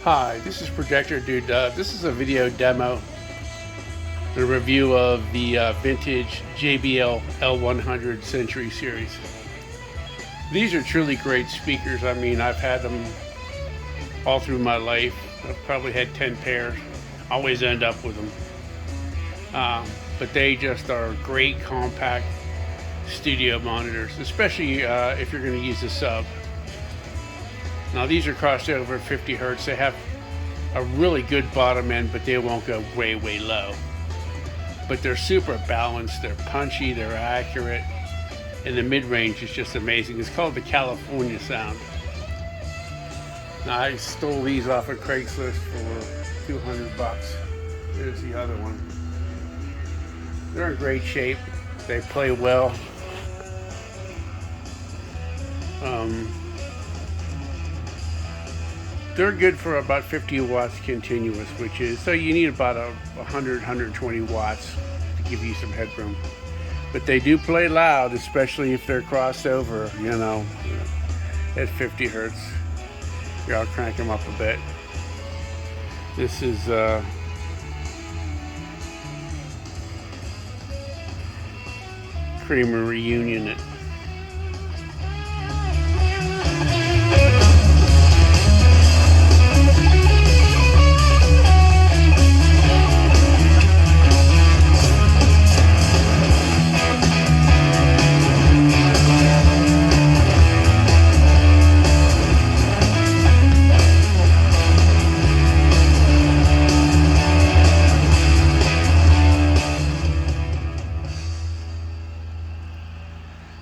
Hi, this is Projector Dude. This is a video demo, a review of the vintage JBL L100 Century series. These are truly great speakers. I mean, I've had them all through my life. I've probably had 10 pairs. Always end up with them. But they just are great compact studio monitors, especially if you're going to use a sub. Now these are crossed over 50 hertz. They have a really good bottom end, but they won't go way, way low. But they're super balanced, they're punchy, they're accurate, and the mid-range is just amazing. It's called the California Sound. Now I stole these off of Craigslist for 200 bucks. There's the other one. They're in great shape. They play well. They're good for about 50 watts continuous, which is, so you need about 100, 120 watts to give you some headroom. But they do play loud, especially if they're crossed over, at 50 hertz. Here, I'll crank them up a bit. This is Creamer Reunion.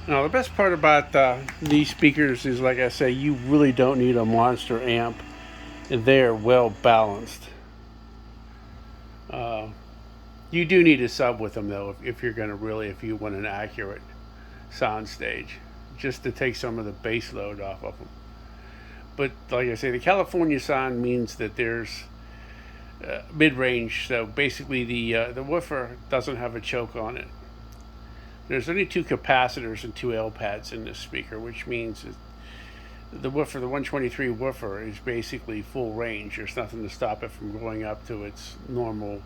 Now, the best part about these speakers is, like I say, you really don't need a monster amp. They're well balanced. You do need a sub with them, though, if you're going to if you want an accurate sound stage, just to take some of the bass load off of them. But like I say, the California sound means that there's mid-range, so basically the woofer doesn't have a choke on it. There's only two capacitors and two L pads in this speaker, which means the woofer, the 123 woofer, is basically full range. There's nothing to stop it from going up to its normal,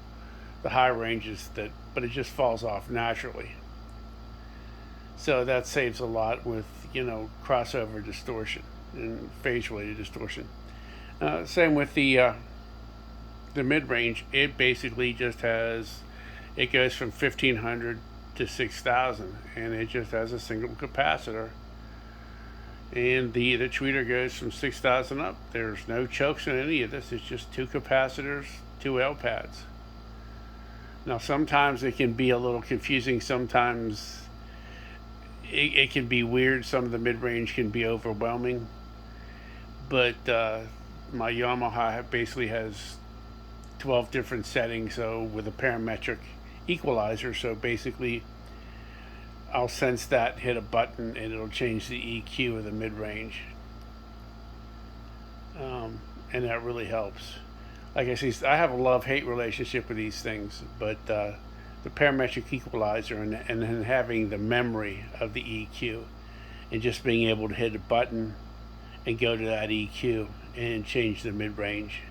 the high ranges, but it just falls off naturally. So that saves a lot with, crossover distortion and phase-related distortion. Same with the mid-range. It basically just it goes from 1500 to 6,000, and it just has a single capacitor, and the tweeter goes from 6,000 up. There's no chokes in any of this. It's just two capacitors, two L pads. Now sometimes it can be a little confusing. Sometimes it can be weird. Some of the mid-range can be overwhelming, but my Yamaha basically has 12 different settings, so with a parametric equalizer, so basically I'll sense that, hit a button, and it'll change the EQ of the mid-range, and that really helps. Like I say, I have a love-hate relationship with these things, but the parametric equalizer and then having the memory of the EQ and just being able to hit a button and go to that EQ and change the mid-range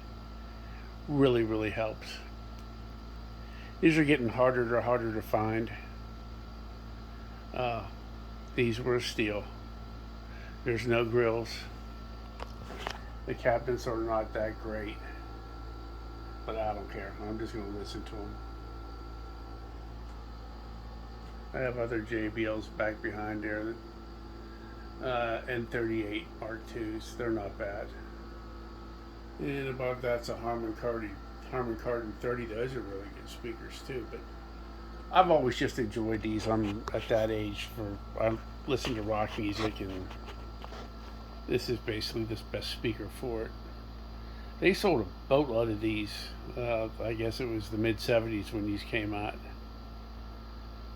really, really helps. These are getting harder to find. These were steel. There's no grills. The cabinets are not that great, but I don't care. I'm just going to listen to them. I have other JBLs back behind there, N38 Mark IIs. They're not bad. And above that's a Harman Kardon 30. Those are really good speakers too. But I've always just enjoyed these. I'm at that age I listen to rock music, and this is basically the best speaker for it. They sold a boatload of these. I guess it was the mid 70s when these came out.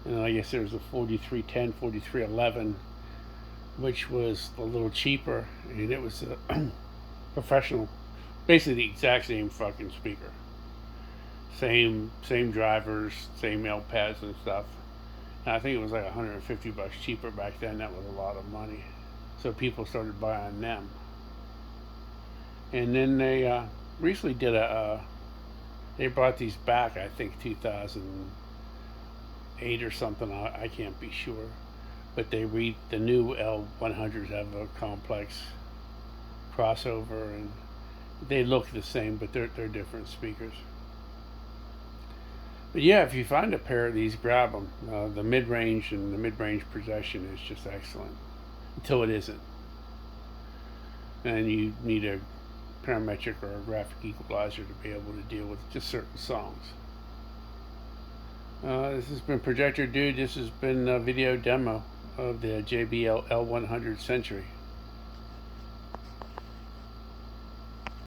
And I guess there was a 4310, 4311, which was a little cheaper, and it was a professional, basically the exact same fucking speaker. Same drivers, same L pads and stuff. And I think it was like 150 bucks cheaper back then. That was a lot of money. So people started buying them. And then they recently did they brought these back, I think 2008 or something. I can't be sure, but the new L100s have a complex crossover, and they look the same, but they're different speakers. But yeah, if you find a pair of these, grab them. The mid-range and the mid-range possession is just excellent until it isn't, and you need a parametric or a graphic equalizer to be able to deal with just certain songs. This has been Projector Dude. This has been a video demo of the JBL L100 Century.